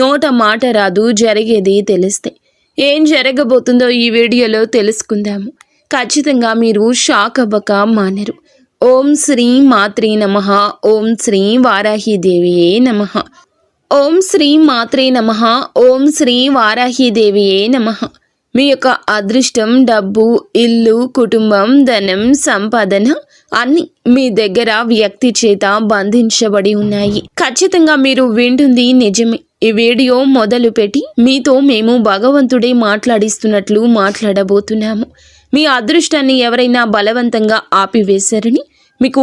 నోట మాట రాదు, జరిగేది తెలిస్తే. ఏం జరగబోతుందో ఈ వీడియోలో తెలుసుకుందాము. ఖచ్చితంగా మీరు షాక్ అవ్వక మానరు. ఓం శ్రీ మాత్రే నమః. ఓం శ్రీ వారాహీదేవియే నమః. ఓం శ్రీ మాత్రే నమః. ఓం శ్రీ వారాహీదేవియే నమః. మీ యొక్క అదృష్టం, డబ్బు, ఇల్లు, కుటుంబం, ధనం, సంపాదన అన్ని మీ దగ్గర వ్యక్తి చేత బంధించబడి ఉన్నాయి. ఖచ్చితంగా మీరు వింటుంది నిజమే. ఈ వీడియో మొదలు పెట్టి మీతో మేము భగవంతుడే మాట్లాడిస్తున్నట్లు మాట్లాడబోతున్నాము. మీ అదృష్టాన్ని ఎవరైనా బలవంతంగా ఆపివేశారని, మీకు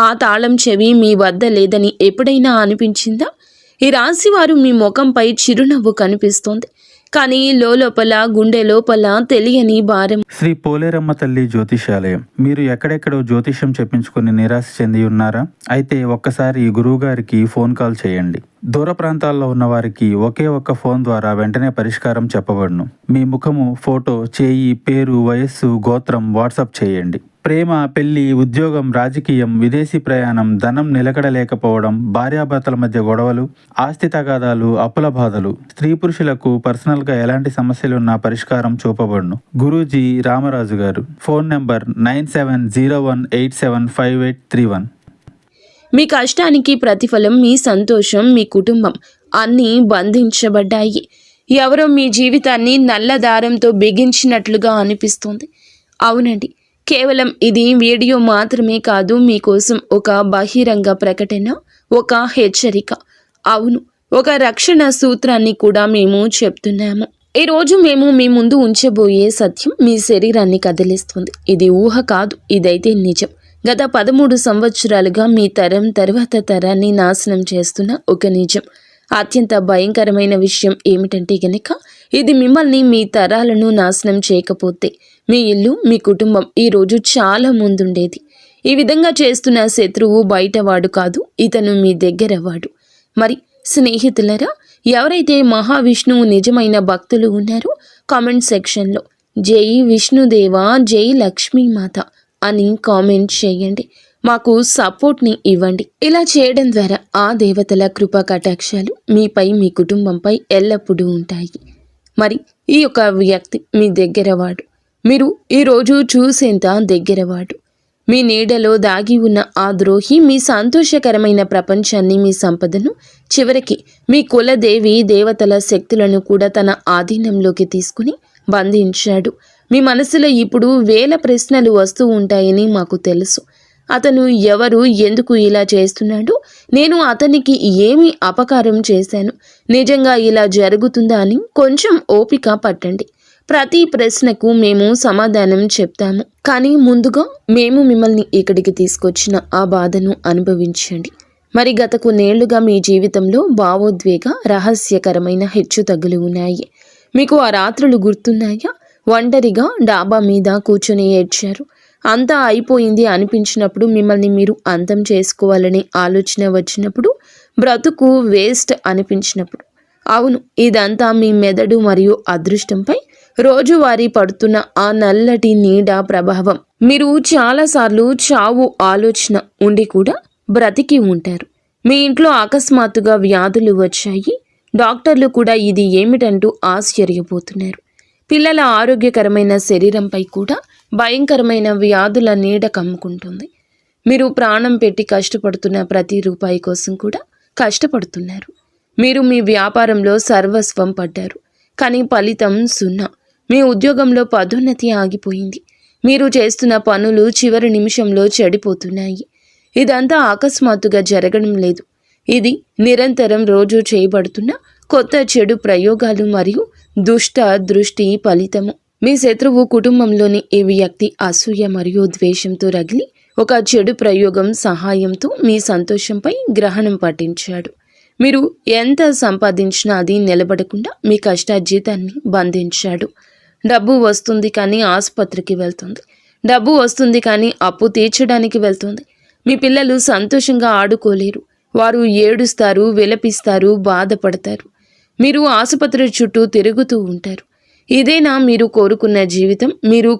ఆ తాళం చెవి మీ వద్ద లేదని ఎప్పుడైనా అనిపించిందా? ఈ రాశి వారు మీ ముఖంపై చిరునవ్వు కనిపిస్తోంది, కానీ లోపల గుండె లోపల తెలియని భారం. శ్రీ పోలేరమ్మ తల్లి జ్యోతిషాలయం. మీరు ఎక్కడెక్కడో జ్యోతిష్యం చెప్పించుకుని నిరాశ చెంది ఉన్నారా? అయితే ఒక్కసారి గురువు గారికి ఫోన్ కాల్ చేయండి. దూర ప్రాంతాల్లో ఉన్న వారికి ఒకే ఒక్క ఫోన్ ద్వారా వెంటనే పరిష్కారం చెప్పబడును. మీ ముఖము, ఫోటో, చేయి, పేరు, వయస్సు, గోత్రం వాట్సాప్ చేయండి. ప్రేమ, పెళ్లి, ఉద్యోగం, రాజకీయం, విదేశీ ప్రయాణం, ధనం నిలకడలేకపోవడం, భార్యాభర్తల మధ్య గొడవలు, ఆస్తి తగాదాలు, అప్పుల బాధలు, స్త్రీ పురుషులకు పర్సనల్గా ఎలాంటి సమస్యలున్నా పరిష్కారం చూపబడును. గురూజీ రామరాజు గారు. Phone number 9701875831. మీ కష్టానికి ప్రతిఫలం మీ సంతోషం, మీ కుటుంబం అన్నీ బంధించబడ్డాయి. ఎవరో మీ జీవితాన్ని నల్ల దారంతో బిగించినట్లుగా అనిపిస్తుంది. అవునండి, కేవలం ఇది వీడియో మాత్రమే కాదు, మీకోసం ఒక బహిరంగ ప్రకటన, ఒక హెచ్చరిక. అవును, ఒక రక్షణ సూత్రాన్ని కూడా మేము చెప్తున్నాము. ఈరోజు మేము మీ ముందు ఉంచబోయే సత్యం మీ శరీరాన్ని కదిలిస్తుంది. ఇది ఊహ కాదు, ఇదైతే నిజం. గత 13 సంవత్సరాలుగా మీ తరం తర్వాత తరాన్ని నాశనం చేస్తున్న ఒక నిజం. అత్యంత భయంకరమైన విషయం ఏమిటంటే గనక, ఇది మిమ్మల్ని, మీ తరాలను నాశనం చేయకపోతే మీ ఇల్లు, మీ కుటుంబం ఈరోజు చాలా ముందుండేది. ఈ విధంగా చేస్తున్న శత్రువు బయటవాడు కాదు, ఇతను మీ దగ్గర వాడు. మరి స్నేహితులరా, ఎవరైతే మహావిష్ణువు నిజమైన భక్తులు ఉన్నారో కామెంట్ సెక్షన్లో జై విష్ణుదేవా, జై లక్ష్మీమాత అని కామెంట్ చేయండి. మాకు సపోర్ట్ని ఇవ్వండి. ఇలా చేయడం ద్వారా ఆ దేవతల కృపా కటాక్షాలు మీపై, మీ కుటుంబంపై ఎల్లప్పుడూ ఉంటాయి. మరి ఈ యొక్క వ్యక్తి మీ దగ్గరవాడు. మీరు ఈరోజు చూసేంత దగ్గరవాడు. మీ నీడలో దాగి ఉన్న ఆ ద్రోహి మీ సంతోషకరమైన ప్రపంచాన్ని, మీ సంపదను, చివరికి మీ కులదేవి దేవతల శక్తులను కూడా తన ఆధీనంలోకి తీసుకుని బంధించాడు. మీ మనసులో ఇప్పుడు వేల ప్రశ్నలు వస్తూ ఉంటాయని మాకు తెలుసు. అతను ఎవరు, ఎందుకు ఇలా చేస్తున్నాడు, నేను అతనికి ఏమి అపకారం చేశాను, నిజంగా ఇలా జరుగుతుందా అని కొంచెం ఓపిక పట్టండి. ప్రతి ప్రశ్నకు మేము సమాధానం చెప్తాము. కానీ ముందుగా మేము మిమ్మల్ని ఇక్కడికి తీసుకొచ్చిన ఆ బాధను అనుభవించండి. మరి గత కొన్నేళ్లుగా మీ జీవితంలో భావోద్వేగ, రహస్యకరమైన హెచ్చుతగ్గులు ఉన్నాయి. మీకు ఆ రాత్రులు గుర్తున్నాయా? ఒంటరిగా డాబా మీద కూర్చొని ఏడ్చారు. అంతా అయిపోయింది అనిపించినప్పుడు, మిమ్మల్ని మీరు అంతం చేసుకోవాలనే ఆలోచన వచ్చినప్పుడు, బ్రతుకు వేస్ట్ అనిపించినప్పుడు. అవును, ఇదంతా మీ మెదడు మరియు అదృష్టంపై రోజువారీ పడుతున్న ఆ నల్లటి నీడ ప్రభావం. మీరు చాలాసార్లు చావు ఆలోచన ఉండి కూడా బ్రతికి ఉంటారు. మీ ఇంట్లో అకస్మాత్తుగా వ్యాధులు వచ్చాయి. డాక్టర్లు కూడా ఇది ఏమిటంటూ ఆశ్చర్యపోతున్నారు. పిల్లల ఆరోగ్యకరమైన శరీరంపై కూడా భయంకరమైన వ్యాధుల నీడ కమ్ముకుంటుంది. మీరు ప్రాణం పెట్టి కష్టపడుతున్న ప్రతి రూపాయి కోసం కూడా కష్టపడుతున్నారు. మీరు మీ వ్యాపారంలో సర్వస్వం పడ్డారు, కానీ ఫలితం 0. మీ ఉద్యోగంలో పదోన్నతి ఆగిపోయింది. మీరు చేస్తున్న పనులు చివరి నిమిషంలో చెడిపోతున్నాయి. ఇదంతా అకస్మాత్తుగా జరగడం లేదు. ఇది నిరంతరం రోజు చేయబడుతున్న కొత్త చెడు ప్రయోగాలు మరియు దుష్ట దృష్టి ఫలితము. మీ శత్రువు కుటుంబంలోని ఈ వ్యక్తి అసూయ మరియు ద్వేషంతో రగిలి ఒక చెడు ప్రయోగం సహాయంతో మీ సంతోషంపై గ్రహణం పట్టించాడు. మీరు ఎంత సంపాదించినా అది నిలబడకుండా మీ కష్టార్జితాన్ని బంధించాడు. డబ్బు వస్తుంది కానీ ఆసుపత్రికి వెళ్తుంది. డబ్బు వస్తుంది కానీ అప్పు తీర్చడానికి వెళ్తుంది. మీ పిల్లలు సంతోషంగా ఆడుకోలేరు. వారు ఏడుస్తారు, విలపిస్తారు, బాధపడతారు. మీరు ఆసుపత్రి చుట్టూ తిరుగుతూ ఉంటారు. ఇదేనా మీరు కోరుకున్న జీవితం? మీరు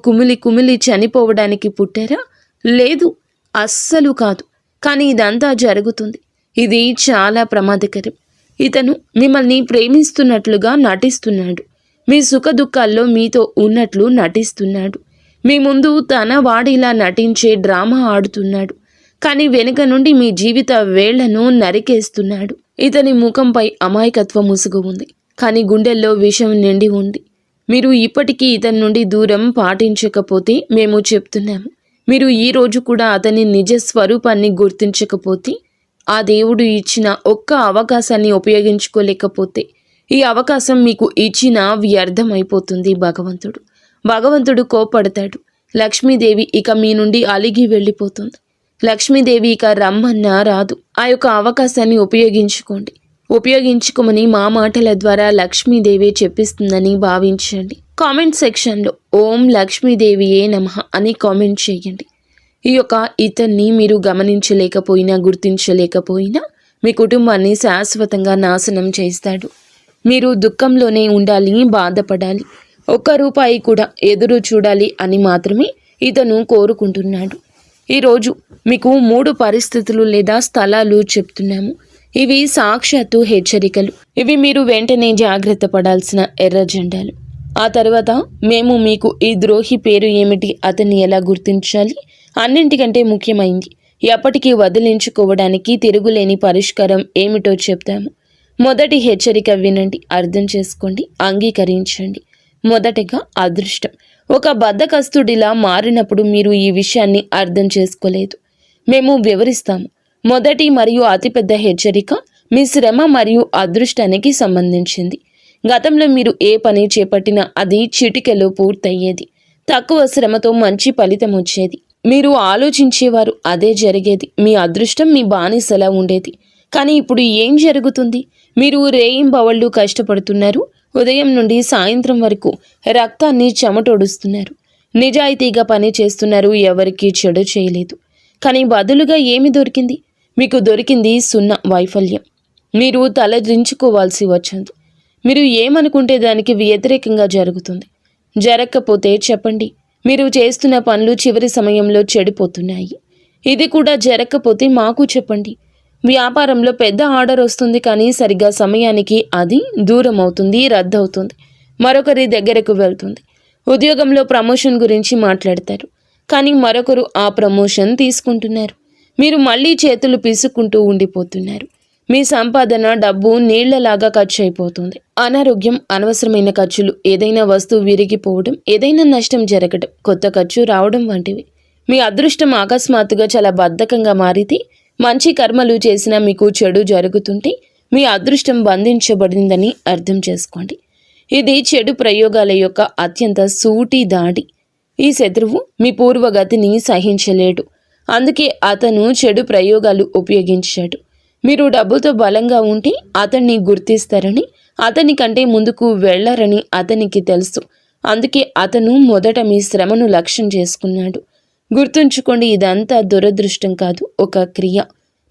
కుమిలి చనిపోవడానికి పుట్టారా? లేదు, అస్సలు కాదు. కానీ ఇదంతా జరుగుతుంది. ఇది చాలా ప్రమాదకరం. ఇతను మిమ్మల్ని ప్రేమిస్తున్నట్లుగా నటిస్తున్నాడు. మీ సుఖ దుఃఖాల్లో మీతో ఉన్నట్లు నటిస్తున్నాడు. మీ ముందు తన వాడిలా నటించే డ్రామా ఆడుతున్నాడు. కానీ వెనుక నుండి మీ జీవిత వేళ్లను నరికేస్తున్నాడు. ఇతని ముఖంపై అమాయకత్వం ముసుగు ఉంది, కానీ గుండెల్లో విషం నిండి ఉంది. మీరు ఇప్పటికీ ఇతని నుండి దూరం పాటించకపోతే మేము చెప్తున్నాము. మీరు ఈ రోజు కూడా అతని నిజ స్వరూపాన్ని గుర్తించకపోతే, ఆ దేవుడు ఇచ్చిన ఒక్క అవకాశాన్ని ఉపయోగించుకోలేకపోతే, ఈ అవకాశం మీకు ఇచ్చిన వ్యర్థమైపోతుంది. భగవంతుడు కోపడతాడు. లక్ష్మీదేవి ఇక మీ నుండి అలిగి వెళ్ళిపోతుంది. లక్ష్మీదేవి ఇక రమ్మన్నా రాదు. ఆ యొక్క అవకాశాన్ని ఉపయోగించుకోమని మా మాటల ద్వారా లక్ష్మీదేవి చెప్పిస్తుందని భావించండి. కామెంట్ సెక్షన్లో ఓం లక్ష్మీదేవియే నమః అని కామెంట్ చేయండి. ఈ యొక్క ఇతన్ని మీరు గమనించలేకపోయినా, గుర్తించలేకపోయినా మీ కుటుంబాన్ని శాశ్వతంగా నాశనం చేస్తాడు. మీరు దుఃఖంలోనే ఉండాలి, బాధపడాలి, ఒక్క రూపాయి కూడా ఎదురు చూడాలి అని మాత్రమే ఇతను కోరుకుంటున్నాడు. ఈరోజు మీకు 3 పరిస్థితులు లేదా స్థలాలు చెప్తున్నాము. ఇవి సాక్షాత్తు హెచ్చరికలు. ఇవి మీరు వెంటనే జాగ్రత్త పడాల్సిన ఎర్ర జెండాలు. ఆ తర్వాత మేము మీకు ఈ ద్రోహి పేరు ఏమిటి, అతన్ని ఎలా గుర్తించాలి, అన్నింటికంటే ముఖ్యమైంది ఎప్పటికీ వదిలించుకోవడానికి తిరుగులేని పరిష్కారం ఏమిటో చెప్తాము. మొదటి హెచ్చరిక వినండి, అర్థం చేసుకోండి, అంగీకరించండి. మొదటగా అదృష్టం. ఒక బద్ధకస్తుడిలా మారినప్పుడు మీరు ఈ విషయాన్ని అర్థం చేసుకోలేదు. మేము వివరిస్తాము. మొదటి మరియు అతిపెద్ద హెచ్చరిక మీ శ్రమ మరియు అదృష్టానికి సంబంధించింది. గతంలో మీరు ఏ పని చేపట్టినా అది చిటికెలో పూర్తయ్యేది. తక్కువ శ్రమతో మంచి ఫలితం వచ్చేది. మీరు ఆలోచించేవారు, అదే జరిగేది. మీ అదృష్టం మీ బానిసలా ఉండేది. కానీ ఇప్పుడు ఏం జరుగుతుంది? మీరు రేయింబవళ్ళు కష్టపడుతున్నారు. ఉదయం నుండి సాయంత్రం వరకు రక్తాన్ని చెమటోడుస్తున్నారు. నిజాయితీగా పని చేస్తున్నారు. ఎవరికీ చెడు చేయలేదు. కానీ బదులుగా ఏమి దొరికింది? మీకు దొరికింది 0 వైఫల్యం. మీరు తలదించుకోవాల్సి వచ్చింది. మీరు ఏమనుకుంటే దానికి వ్యతిరేకంగా జరుగుతుంది. జరగకపోతే చెప్పండి. మీరు చేస్తున్న పనులు చివరి సమయంలో చెడిపోతున్నాయి. ఇది కూడా జరగకపోతే మాకు చెప్పండి. వ్యాపారంలో పెద్ద ఆర్డర్ వస్తుంది, కానీ సరిగ్గా సమయానికి అది దూరం అవుతుంది, రద్దవుతుంది, మరొకరి దగ్గరకు వెళ్తుంది. ఉద్యోగంలో ప్రమోషన్ గురించి మాట్లాడతారు, కానీ మరొకరు ఆ ప్రమోషన్ తీసుకుంటున్నారు. మీరు మళ్ళీ చేతులు పీసుకుంటూ ఉండిపోతున్నారు. మీ సంపాదన, డబ్బు నీళ్లలాగా ఖర్చు అయిపోతుంది. అనారోగ్యం, అనవసరమైన ఖర్చులు, ఏదైనా వస్తువు విరిగిపోవడం, ఏదైనా నష్టం జరగడం, కొత్త ఖర్చు రావడం వంటివి. మీ అదృష్టం అకస్మాత్తుగా చాలా బద్ధకంగా మారితే, మంచి కర్మలు చేసినా మీకు చెడు జరుగుతుంటే మీ అదృష్టం బంధించబడిందని అర్థం చేసుకోండి. ఇది చెడు ప్రయోగాల యొక్క అత్యంత సూటి దాడి. ఈ శత్రువు మీ పూర్వగతిని సహించలేడు. అందుకే అతను చెడు ప్రయోగాలు ఉపయోగించాడు. మీరు డబ్బుతో బలంగా ఉంటే అతన్ని గుర్తిస్తారని, అతని కంటే ముందుకు వెళ్లరని అతనికి తెలుసు. అందుకే అతను మొదట మీ శ్రమను లక్ష్యం చేసుకున్నాడు. గుర్తుంచుకోండి, ఇదంతా దురదృష్టం కాదు, ఒక క్రియ.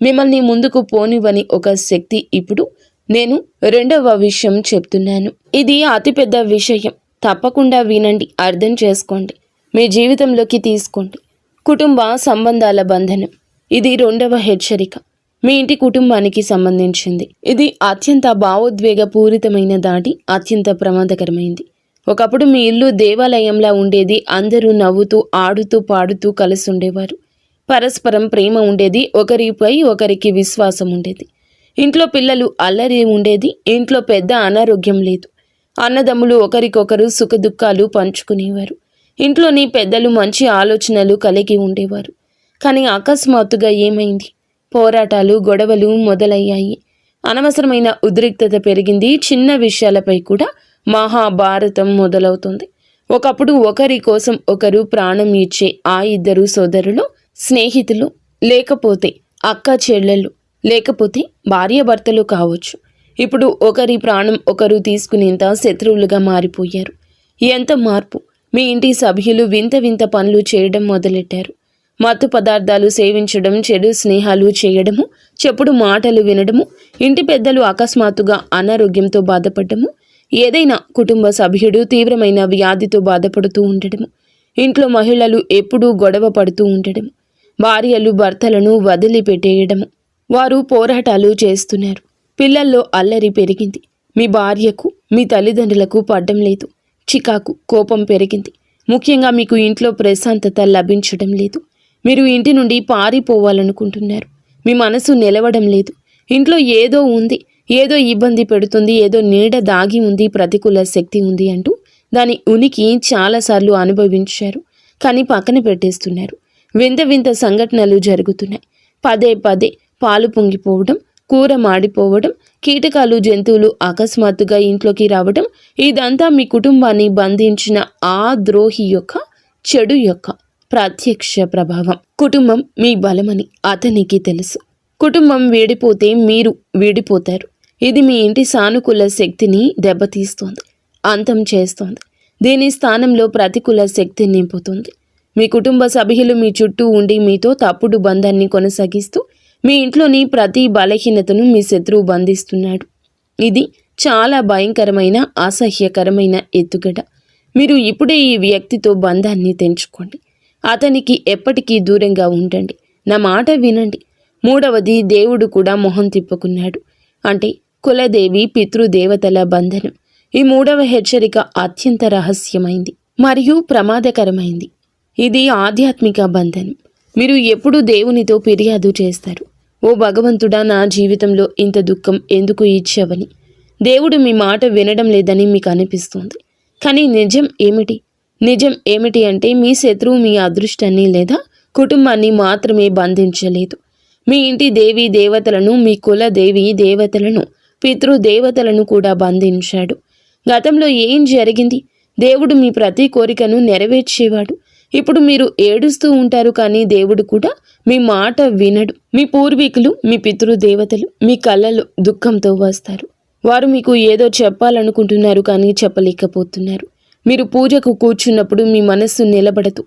మిమ్మల్ని ముందుకు పోనివ్వని ఒక శక్తి. ఇప్పుడు నేను 2వ విషయం చెప్తున్నాను. ఇది అతిపెద్ద విషయం. తప్పకుండా వినండి, అర్థం చేసుకోండి, మీ జీవితంలోకి తీసుకోండి. కుటుంబ సంబంధాల బంధనం. ఇది 2వ హెచ్చరిక. మీ ఇంటి కుటుంబానికి సంబంధించింది. ఇది అత్యంత భావోద్వేగపూరితమైన దాడి, అత్యంత ప్రమాదకరమైంది. ఒకప్పుడు మీ ఇల్లు దేవాలయంలా ఉండేది. అందరూ నవ్వుతూ, ఆడుతూ, పాడుతూ కలిసి ఉండేవారు. పరస్పరం ప్రేమ ఉండేది. ఒకరిపై ఒకరికి విశ్వాసం ఉండేది. ఇంట్లో పిల్లలు అల్లరి ఉండేది. ఇంట్లో పెద్ద అనారోగ్యం లేదు. అన్నదమ్ములు ఒకరికొకరు సుఖదుఖాలు పంచుకునేవారు. ఇంట్లోని పెద్దలు మంచి ఆలోచనలు కలిగి ఉండేవారు. కానీ అకస్మాత్తుగా ఏమైంది? పోరాటాలు, గొడవలు మొదలయ్యాయి. అనవసరమైన ఉద్రిక్తత పెరిగింది. చిన్న విషయాలపై కూడా మహాభారతం మొదలవుతుంది. ఒకప్పుడు ఒకరి కోసం ఒకరు ప్రాణం ఇచ్చే ఆ 2 సోదరులు, స్నేహితులు, లేకపోతే అక్క చెల్లెళ్ళు, లేకపోతే భార్యాభర్తలు కావచ్చు. ఇప్పుడు ఒకరి ప్రాణం ఒకరు తీసుకునేంత శత్రువులుగా మారిపోయారు. ఎంత మార్పు! మీ ఇంటి సభ్యులు వింత వింత పనులు చేయడం మొదలెట్టారు. మత్తు పదార్థాలు సేవించడం, చెడు స్నేహాలు చేయడము, చెప్పుడు మాటలు వినడము, ఇంటి పెద్దలు అకస్మాత్తుగా అనారోగ్యంతో బాధపడము, ఏదైనా కుటుంబ సభ్యుడు తీవ్రమైన వ్యాధితో బాధపడుతూ ఉండడము, ఇంట్లో మహిళలు ఎప్పుడూ గొడవ పడుతూ ఉండడము, భార్యలు భర్తలను వదిలిపెట్టేయడము. వారు పోరాటాలు చేస్తున్నారు. పిల్లల్లో అల్లరి పెరిగింది. మీ భార్యకు మీ తల్లిదండ్రులకు పడ్డం లేదు. చికాకు, కోపం పెరిగింది. ముఖ్యంగా మీకు ఇంట్లో ప్రశాంతత లభించడం లేదు. మీరు ఇంటి నుండి పారిపోవాలనుకుంటున్నారు. మీ మనసు నిలవడం లేదు. ఇంట్లో ఏదో ఉంది, ఏదో ఇబ్బంది పెడుతుంది, ఏదో నీడ దాగి ఉంది, ప్రతికూల శక్తి ఉంది అంటూ దాని ఉనికి చాలాసార్లు అనుభవించారు. కానీ పక్కన పెట్టేస్తున్నారు. వింత వింత సంఘటనలు జరుగుతున్నాయి. పదే పదే పాలు పొంగిపోవడం, కూర మాడిపోవడం, కీటకాలు, జంతువులు అకస్మాత్తుగా ఇంట్లోకి రావడం, ఇదంతా మీ కుటుంబాన్ని బంధించిన ఆ ద్రోహి యొక్క చెడు యొక్క ప్రత్యక్ష ప్రభావం. కుటుంబం మీ బలమని అతనికి తెలుసు. కుటుంబం వీడిపోతే మీరు వీడిపోతారు. ఇది మీ ఇంటి సానుకూల శక్తిని దెబ్బతీస్తోంది, అంతం చేస్తోంది. దీని స్థానంలో ప్రతికూల శక్తి నింపుతుంది. మీ కుటుంబ సభ్యులు మీ చుట్టూ ఉండి మీతో తప్పుడు బంధాన్ని కొనసాగిస్తూ మీ ఇంట్లోని ప్రతి బలహీనతను మీ శత్రువు బంధిస్తున్నాడు. ఇది చాలా భయంకరమైన, అసహ్యకరమైన ఎత్తుగడ. మీరు ఇప్పుడే ఈ వ్యక్తితో బంధాన్ని తెంచుకోండి. అతనికి ఎప్పటికీ దూరంగా ఉండండి. నా మాట వినండి. మూడవది, దేవుడు కూడా మొహం తిప్పుకున్నాడు. అంటే కులదేవి, పితృదేవతల బంధనం. ఈ మూడవ హెచ్చరిక అత్యంత రహస్యమైంది మరియు ప్రమాదకరమైంది. ఇది ఆధ్యాత్మిక బంధనం. మీరు ఎప్పుడు దేవునితో ఫిర్యాదు చేస్తారు, ఓ భగవంతుడా, నా జీవితంలో ఇంత దుఃఖం ఎందుకు ఇచ్చావని. దేవుడు మీ మాట వినడం లేదని మీకు అనిపిస్తుంది. కానీ నిజం ఏమిటి? నిజం ఏమిటి అంటే మీ శత్రువు మీ అదృష్టాన్ని లేదా కుటుంబాన్ని మాత్రమే బంధించలేదు. మీ ఇంటి దేవీ దేవతలను, మీ కుల దేవీ దేవతలను, పితృదేవతలను కూడా బంధించాడు. గతంలో ఏం జరిగింది? దేవుడు మీ ప్రతి కోరికను నెరవేర్చేవాడు. ఇప్పుడు మీరు ఏడుస్తూ ఉంటారు, కానీ దేవుడు కూడా మీ మాట వినడు. మీ పూర్వీకులు, మీ పితృదేవతలు మీ కళ్ళలో దుఃఖంతో వస్తారు. వారు మీకు ఏదో చెప్పాలనుకుంటున్నారు, కానీ చెప్పలేకపోతున్నారు. మీరు పూజకు కూర్చున్నప్పుడు మీ మనస్సు నిలబడదు.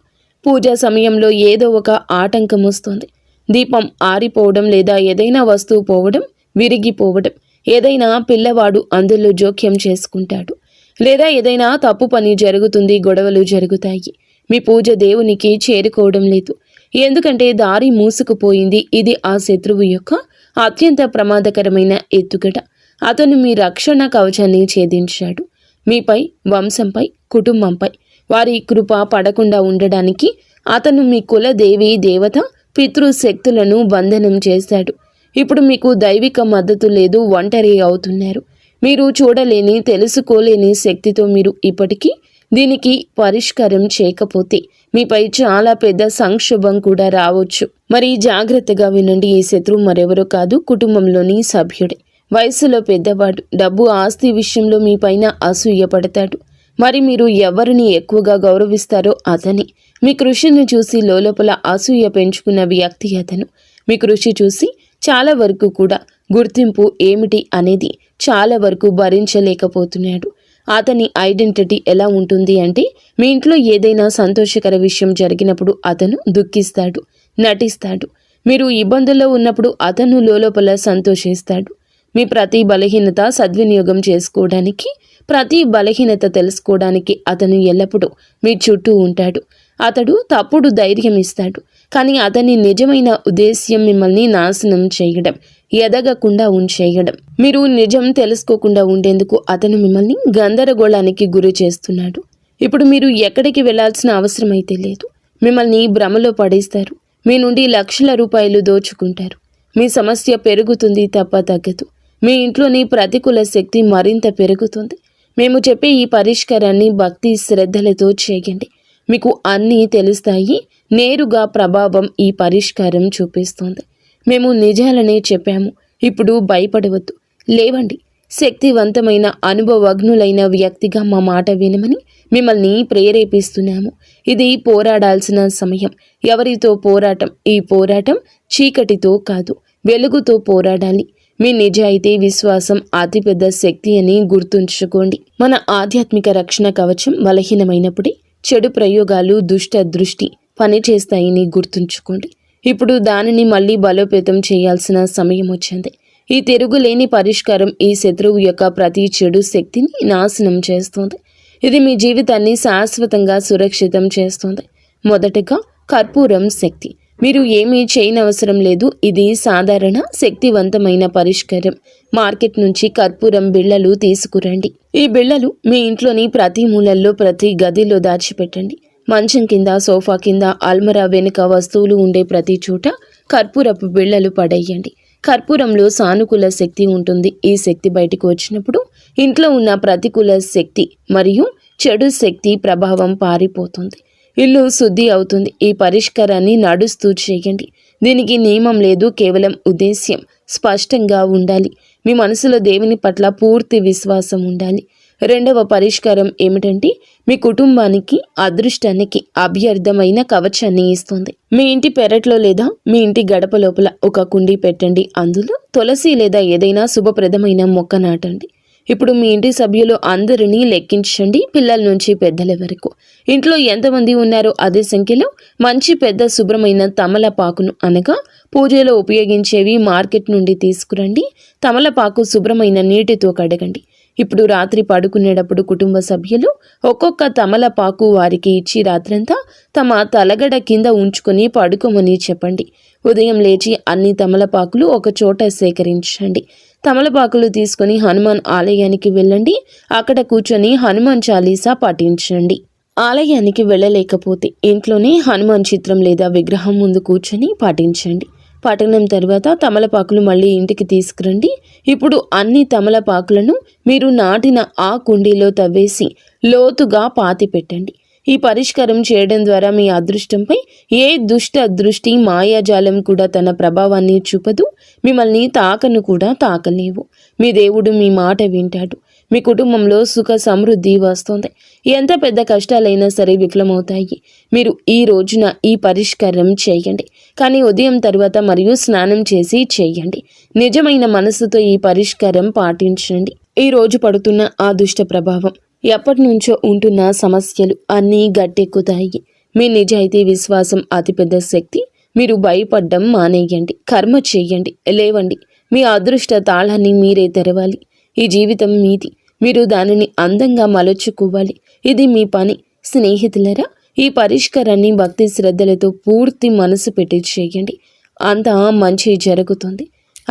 పూజా సమయంలో ఏదో ఒక ఆటంకం వస్తుంది. దీపం ఆరిపోవడం, లేదా ఏదైనా వస్తువు పోవడం, విరిగిపోవడం, ఏదైనా పిల్లవాడు అందులో జోక్యం చేసుకుంటాడు, లేదా ఏదైనా తప్పు పని జరుగుతుంది, గొడవలు జరుగుతాయి. మీ పూజ దేవునికి చేరుకోవడం లేదు, ఎందుకంటే దారి మూసుకుపోయింది. ఇది ఆ శత్రువు యొక్క అత్యంత ప్రమాదకరమైన ఎత్తుగడ. అతను మీ రక్షణ కవచాన్ని ఛేదించాడు. మీపై, వంశంపై, కుటుంబంపై వారి కృప పడకుండా ఉండడానికి అతను మీ కుల దేవి దేవత, పితృశక్తులను బంధనం చేశాడు. ఇప్పుడు మీకు దైవిక మద్దతు లేదు, ఒంటరి అవుతున్నారు. మీరు చూడలేని, తెలుసుకోలేని శక్తితో మీరు ఇప్పటికీ దీనికి పరిష్కారం చేయకపోతే మీపై చాలా పెద్ద సంక్షోభం కూడా రావచ్చు. మరి జాగ్రత్తగా వినండి. ఈ శత్రువు మరెవరో కాదు, కుటుంబంలోని సభ్యుడే. వయసులో పెద్దవాడు. డబ్బు, ఆస్తి విషయంలో మీ పైన అసూయ పడతాడు. మరి మీరు ఎవరిని ఎక్కువగా గౌరవిస్తారో అతని. మీ కృషిని చూసి లోపల అసూయ పెంచుకున్న వ్యక్తి అతను. మీ కృషి చూసి చాలా వరకు కూడా గుర్తింపు ఏమిటి అనేది చాలా వరకు భరించలేకపోతున్నాడు. అతని ఐడెంటిటీ ఎలా ఉంటుంది అంటే, మీ ఇంట్లో ఏదైనా సంతోషకర విషయం జరిగినప్పుడు అతను దుఃఖిస్తాడు, నటిస్తాడు. మీరు ఇబ్బందుల్లో ఉన్నప్పుడు అతను లోపల సంతోషిస్తాడు. మీ ప్రతి బలహీనత సద్వినియోగం చేసుకోవడానికి, ప్రతి బలహీనత తెలుసుకోవడానికి అతను ఎల్లప్పుడూ మీ చుట్టూ ఉంటాడు. అతడు తప్పుడు ధైర్యం ఇస్తాడు, కానీ అతని నిజమైన ఉద్దేశ్యం మిమ్మల్ని నాశనం చేయడం, ఎదగకుండా ఉంచేయడం. మీరు నిజం తెలుసుకోకుండా ఉండేందుకు అతను మిమ్మల్ని గందరగోళానికి గురి చేస్తున్నాడు. ఇప్పుడు మీరు ఎక్కడికి వెళ్లాల్సిన అవసరం అయితే లేదు. మిమ్మల్ని భ్రమలో పడేస్తారు. మీ నుండి లక్షల రూపాయలు దోచుకుంటారు. మీ సమస్య పెరుగుతుంది తప్ప తగ్గదు. మీ ఇంట్లోని ప్రతికూల శక్తి మరింత పెరుగుతుంది. మేము చెప్పే ఈ పరిష్కారాన్ని భక్తి శ్రద్ధలతో చేయండి. మీకు అన్నీ తెలుస్తాయి. నేరుగా ప్రభావం ఈ పరిష్కారం చూపిస్తుంది. మేము నిజాలనే చెప్పాము. ఇప్పుడు భయపడవద్దు. లేవండి. శక్తివంతమైన, అనుభవజ్ఞులైన వ్యక్తిగా మా మాట వినమని మిమ్మల్ని ప్రేరేపిస్తున్నాము. ఇది పోరాడాల్సిన సమయం. ఎవరితో పోరాటం? ఈ పోరాటం చీకటితో కాదు, వెలుగుతో పోరాడాలి. మీ నిజాయితీ, విశ్వాసం అతిపెద్ద శక్తి అని గుర్తుంచుకోండి. మన ఆధ్యాత్మిక రక్షణ కవచం బలహీనమైనప్పుడే చెడు ప్రయోగాలు, దుష్ట దృష్టి పనిచేస్తాయని గుర్తుంచుకోండి. ఇప్పుడు దానిని మళ్ళీ బలోపేతం చేయాల్సిన సమయం వచ్చింది. ఈ తిరుగులేని పరిష్కారం ఈ శత్రువు యొక్క ప్రతి చెడు శక్తిని నాశనం చేస్తుంది. ఇది మీ జీవితాన్ని శాశ్వతంగా సురక్షితం చేస్తుంది. మొదటగా కర్పూరం శక్తి. మీరు ఏమీ చేయనవసరం లేదు. ఇది సాధారణ శక్తివంతమైన పరిష్కారం. మార్కెట్ నుంచి కర్పూరం బిళ్ళలు తీసుకురండి. ఈ బిళ్ళలు మీ ఇంట్లోని ప్రతి మూలల్లో, ప్రతి గదిలో దాచిపెట్టండి. మంచం కింద, సోఫా కింద, అల్మరా వెనుక వస్తువులు ఉండే ప్రతి చోట కర్పూరపు బిళ్ళలు పడేయండి. కర్పూరంలో సానుకూల శక్తి ఉంటుంది. ఈ శక్తి బయటకు వచ్చినప్పుడు ఇంట్లో ఉన్న ప్రతికూల శక్తి మరియు చెడు శక్తి ప్రభావం పారిపోతుంది. ఇల్లు శుద్ధి అవుతుంది. ఈ పరిష్కారాన్ని నడుస్తూ చేయండి. దీనికి నియమం లేదు, కేవలం ఉద్దేశ్యం స్పష్టంగా ఉండాలి. మీ మనసులో దేవుని పట్ల పూర్తి విశ్వాసం ఉండాలి. రెండవ పరిష్కారం ఏమిటంటే, మీ కుటుంబానికి, అదృష్టానికి అభ్యర్థమైన కవచాన్ని ఇస్తుంది. మీ ఇంటి పెరట్లో లేదా మీ ఇంటి గడప లోపల ఒక కుండీ పెట్టండి. అందులో తులసి లేదా ఏదైనా శుభప్రదమైన మొక్క నాటండి. ఇప్పుడు మీ ఇంటి సభ్యులు అందరినీ లెక్కించండి, పిల్లల నుంచి పెద్దల వరకు. ఇంట్లో ఎంతమంది ఉన్నారో అదే సంఖ్యలో మంచి పెద్ద శుభ్రమైన తమలపాకును, అనగా పూజలో ఉపయోగించేవి, మార్కెట్ నుండి తీసుకురండి. తమలపాకు శుభ్రమైన నీటితో కడగండి. ఇప్పుడు రాత్రి పడుకునేటప్పుడు కుటుంబ సభ్యులు ఒక్కొక్క తమలపాకు వారికి ఇచ్చి రాత్రంతా తమ తలగడ కింద ఉంచుకొని పడుకోమని చెప్పండి. ఉదయం లేచి అన్ని తమలపాకులు ఒక చోట సేకరించండి. తమలపాకులు తీసుకొని హనుమాన్ ఆలయానికి వెళ్ళండి. అక్కడ కూర్చొని హనుమాన్ చాలీసా పఠించండి. ఆలయానికి వెళ్ళలేకపోతే ఇంట్లోనే హనుమాన్ చిత్రం లేదా విగ్రహం ముందు కూర్చొని పఠించండి. పఠనం తర్వాత తమలపాకులు మళ్ళీ ఇంటికి తీసుకురండి. ఇప్పుడు అన్ని తమలపాకులను మీరు నాటిన ఆ కుండీలో తవ్వేసి లోతుగా పాతి పెట్టండి. ఈ పరిష్కారం చేయడం ద్వారా మీ అదృష్టంపై ఏ దుష్ట దృష్టి, మాయాజాలం కూడా తన ప్రభావాన్ని చూపదు. మిమ్మల్ని తాకను కూడా తాకలేవు. మీ దేవుడు మీ మాట వింటాడు. మీ కుటుంబంలో సుఖ సమృద్ధి వస్తుంది. ఎంత పెద్ద కష్టాలైనా సరే విఫలమవుతాయి. మీరు ఈ రోజున ఈ పరిష్కారం చేయండి, కానీ ఉదయం తర్వాత మరియు స్నానం చేసి చేయండి. నిజమైన మనసుతో ఈ పరిష్కారం పాటించండి. ఈ రోజు పడుతున్న ఆ దుష్ట ప్రభావం, ఎప్పటి నుంచో ఉంటున్న సమస్యలు అన్నీ గట్టెక్కుతాయి. మీ నిజాయితీ, విశ్వాసం అతిపెద్ద శక్తి. మీరు భయపడ్డం మానేయండి. కర్మ చేయండి, లేవండి. మీ అదృష్ట తాళాన్ని మీరే తెరవాలి. ఈ జీవితం మీది. మీరు దానిని అందంగా మలుచుకోవాలి. ఇది మీ పని. స్నేహితులరా, ఈ పరిష్కారాన్ని భక్తి శ్రద్ధలతో పూర్తి మనసు పెట్టి చేయండి. అంతా మంచి జరుగుతుంది.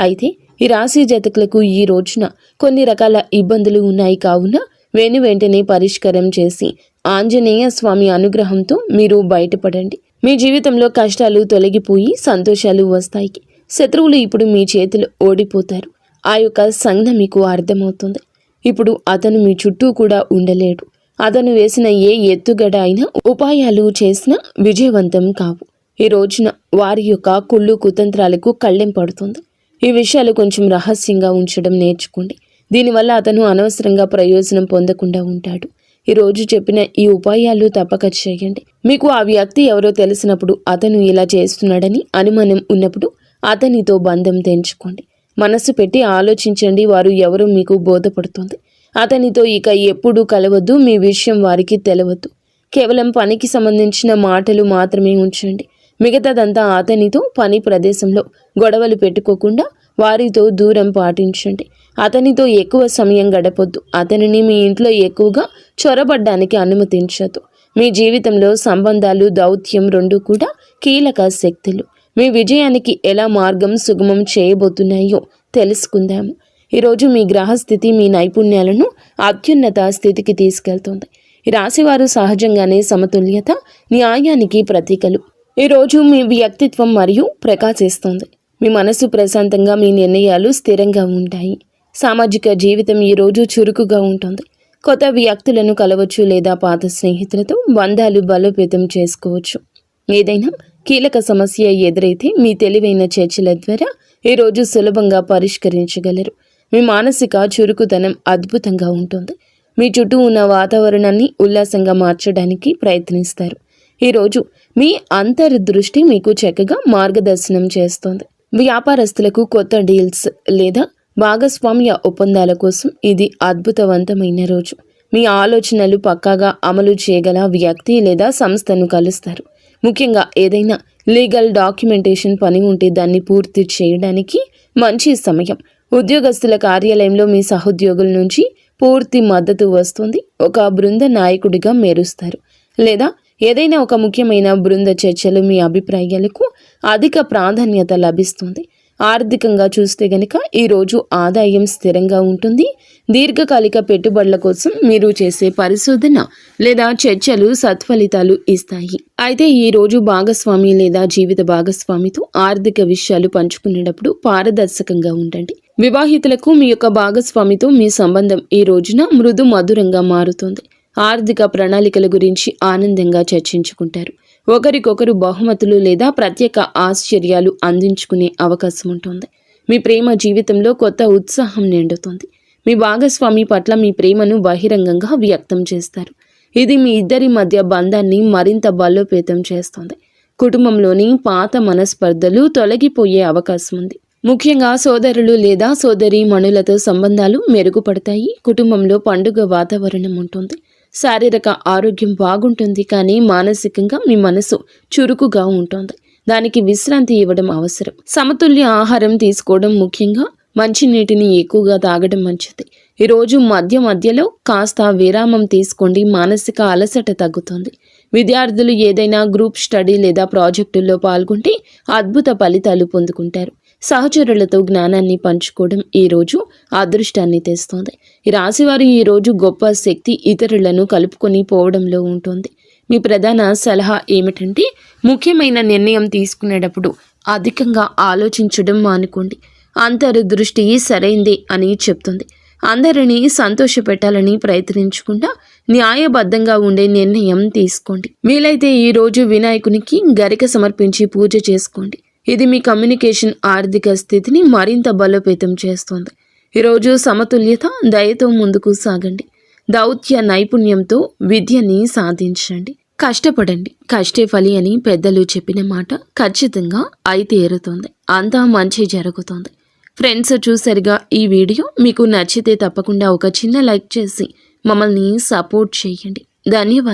అయితే ఈ రాశి జాతకులకు ఈ రోజున కొన్ని రకాల ఇబ్బందులు ఉన్నాయి. కావున వెంటనే పరిష్కారం చేసి ఆంజనేయ స్వామి అనుగ్రహంతో మీరు బయటపడండి. మీ జీవితంలో కష్టాలు తొలగిపోయి సంతోషాలు వస్తాయి. శత్రువులు ఇప్పుడు మీ చేతులు ఓడిపోతారు. ఆ యొక్క సంజ్ఞ మీకు అర్థమవుతుంది. ఇప్పుడు అతను మీ చుట్టూ కూడా ఉండలేడు. అతను వేసిన ఏ ఎత్తుగడ అయినా, ఉపాయాలు చేసినా విజయవంతం కావు. ఈ రోజున వారి యొక్క కుళ్ళు కుతంత్రాలకు కళ్ళెం పడుతుంది. ఈ విషయాలు కొంచెం రహస్యంగా ఉంచడం నేర్చుకోండి. దీనివల్ల అతను అనవసరంగా ప్రయోజనం పొందకుండా ఉంటాడు. ఈ రోజు చెప్పిన ఈ ఉపాయాలు తప్పక చేయండి. మీకు ఆ వ్యక్తి ఎవరో తెలిసినప్పుడు, అతను ఇలా చేస్తున్నాడని అనుమానం ఉన్నప్పుడు అతనితో బంధం తెంచుకోండి. మనసు పెట్టి ఆలోచించండి. వారు ఎవరో మీకు బోధపడుతుంది. అతనితో ఇక ఎప్పుడూ కలవద్దు. మీ విషయం వారికి తెలవద్దు. కేవలం పనికి సంబంధించిన మాటలు మాత్రమే ఉంచండి. మిగతాదంతా అతనితో పని ప్రదేశంలో గొడవలు పెట్టుకోకుండా వారితో దూరం పాటించండి. అతనితో ఎక్కువ సమయం గడపొద్దు. అతనిని మీ ఇంట్లో ఎక్కువగా చొరబడ్డానికి అనుమతించదు. మీ జీవితంలో సంబంధాలు, దౌత్యం రెండూ కూడా కీలక శక్తులు. మీ విజయానికి ఎలా మార్గం సుగమం చేయబోతున్నాయో తెలుసుకుందాము. ఈరోజు మీ గ్రహస్థితి మీ నైపుణ్యాలను అత్యున్నత స్థితికి తీసుకెళ్తుంది. ఈ రాశివారు సహజంగానే సమతుల్యత, న్యాయానికి ప్రతీకలు. ఈరోజు మీ వ్యక్తిత్వం మరియు ప్రకాశిస్తుంది. మీ మనసు ప్రశాంతంగా, మీ నిర్ణయాలు స్థిరంగా ఉంటాయి. సామాజిక జీవితం ఈరోజు చురుకుగా ఉంటుంది. కొత్త వ్యక్తులను కలవచ్చు లేదా పాత స్నేహితులతో బంధాలు బలోపేతం చేసుకోవచ్చు. ఏదైనా కీలక సమస్య ఎదురైతే మీ తెలివైన చర్చల ద్వారా ఈరోజు సులభంగా పరిష్కరించగలరు. మీ మానసిక చురుకుతనం అద్భుతంగా ఉంటుంది. మీ చుట్టూ ఉన్న వాతావరణాన్ని ఉల్లాసంగా మార్చడానికి ప్రయత్నిస్తారు. ఈరోజు మీ అంతర్దృష్టి మీకు చక్కగా మార్గదర్శనం చేస్తుంది. వ్యాపారస్తులకు కొత్త డీల్స్ లేదా భాగస్వామ్య ఒప్పందాల కోసం ఇది అద్భుతవంతమైన రోజు. మీ ఆలోచనలు పక్కాగా అమలు చేయగల వ్యక్తి లేదా సంస్థను కలుస్తారు. ముఖ్యంగా ఏదైనా లీగల్ డాక్యుమెంటేషన్ పని ఉంటే దాన్ని పూర్తి చేయడానికి మంచి సమయం. ఉద్యోగస్తుల కార్యాలయంలో మీ సహోద్యోగుల నుంచి పూర్తి మద్దతు వస్తుంది. ఒక బృంద నాయకుడిగా మెరుస్తారు లేదా ఏదైనా ఒక ముఖ్యమైన బృంద చర్చలు మీ అభిప్రాయాలకు అధిక ప్రాధాన్యత లభిస్తుంది. ఆర్థికంగా చూస్తే గనుక ఈరోజు ఆదాయం స్థిరంగా ఉంటుంది. దీర్ఘకాలిక పెట్టుబడుల కోసం మీరు చేసే పరిశోధన లేదా చర్చలు సత్ఫలితాలు ఇస్తాయి. అయితే ఈ రోజు భాగస్వామి లేదా జీవిత భాగస్వామితో ఆర్థిక విషయాలు పంచుకునేటప్పుడు పారదర్శకంగా ఉండండి. వివాహితులకు మీ యొక్క భాగస్వామితో మీ సంబంధం ఈ రోజున మృదు మధురంగా మారుతుంది. ఆర్థిక ప్రణాళికల గురించి ఆనందంగా చర్చించుకుంటారు. ఒకరికొకరు బహుమతులు లేదా ప్రత్యేక ఆశ్చర్యాలు అందించుకునే అవకాశం ఉంటుంది. మీ ప్రేమ జీవితంలో కొత్త ఉత్సాహం నిండుతుంది. మీ భాగస్వామి పట్ల మీ ప్రేమను బహిరంగంగా వ్యక్తం చేస్తారు. ఇది మీ ఇద్దరి మధ్య బంధాన్ని మరింత బలోపేతం చేస్తుంది. కుటుంబంలోని పాత మనస్పర్ధలు తొలగిపోయే అవకాశం ఉంది. ముఖ్యంగా సోదరులు లేదా సోదరీమణులతో సంబంధాలు మెరుగుపడతాయి. కుటుంబంలో పండుగ వాతావరణం ఉంటుంది. శారీరక ఆరోగ్యం బాగుంటుంది, కానీ మానసికంగా మీ మనసు చురుకుగా ఉంటుంది. దానికి విశ్రాంతి ఇవ్వడం అవసరం. సమతుల్య ఆహారం తీసుకోవడం, ముఖ్యంగా మంచినీటిని ఎక్కువగా తాగడం మంచిది. ఈరోజు మధ్యలో కాస్త విరామం తీసుకోండి. మానసిక అలసట తగ్గుతుంది. విద్యార్థులు ఏదైనా గ్రూప్ స్టడీ లేదా ప్రాజెక్టుల్లో పాల్గొంటే అద్భుత ఫలితాలు పొందుకుంటారు. సహచరులతో జ్ఞానాన్ని పంచుకోవడం ఈరోజు అదృష్టాన్ని తెస్తుంది. ఈ రాశివారు ఈరోజు గొప్ప శక్తి ఇతరులను కలుపుకొని పోవడంలో ఉంటుంది. మీ ప్రధాన సలహా ఏమిటంటే ముఖ్యమైన నిర్ణయం తీసుకునేటప్పుడు అధికంగా ఆలోచించడం మానుకోండి. అంతర్దృష్టి సరైందే అని చెప్తుంది. అందరినీ సంతోషపెట్టాలని ప్రయత్నించకుండా న్యాయబద్ధంగా ఉండే నిర్ణయం తీసుకోండి. వీలైతే ఈరోజు వినాయకునికి గరిక సమర్పించి పూజ చేసుకోండి. ఇది మీ కమ్యూనికేషన్ ఆర్థిక స్థితిని మరింత బలోపేతం చేస్తుంది. ఈరోజు సమతుల్యత, దయతో ముందుకు సాగండి. దౌత్య నైపుణ్యంతో విద్యని సాధించండి. కష్టపడండి, కష్టే ఫలి అని పెద్దలు చెప్పిన మాట ఖచ్చితంగా అయి తీరుతుంది. అంతా మంచి జరుగుతుంది. ఫ్రెండ్స్, చూసారుగా ఈ వీడియో. మీకు నచ్చితే తప్పకుండా ఒక చిన్న లైక్ చేసి మమ్మల్ని సపోర్ట్ చేయండి. ధన్యవాదాలు.